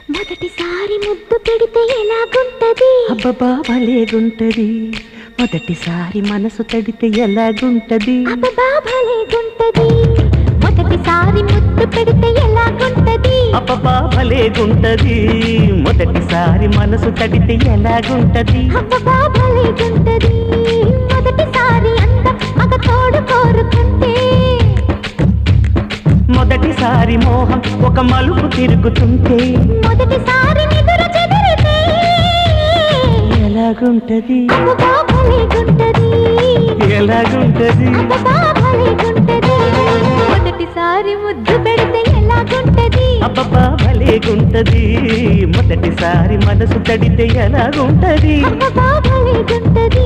మొదటిసారి ముద్దు పెడితే ఎలాగుంటది అబ్బబ్బా భలేగుంటది మొదటిసారి మనసు తడితే ఎలాగుంటది అబ్బబ్బా భలేగుంటది మొదటిసారి ముద్దు పెడితే ఎలాగుంటది అబ్బబ్బా భలేగుంటది మొదటిసారి మనసు తడితే ఎలాగుంటది అబ్బబ్బా భలేగుంటది మొదటిసారి అంత మగ తోడు కోరుకుంటే మొదటిసారి మోహం ఒక మలుపు తిరుగుతుంటే మొదటిసారి నిదుర చెదిరితే ఎలాగుంటది అబ్బబ్బా భలేగుంటది ఎలాగుంటది అబ్బబ్బా భలేగుంటది మొదటిసారి ముద్దు పెడితే ఎలాగుంటది అబ్బబ్బా భలేగుంటది మొదటిసారి మనసు తడితే ఎలాగుంటది అబ్బబ్బా భలేగుంటది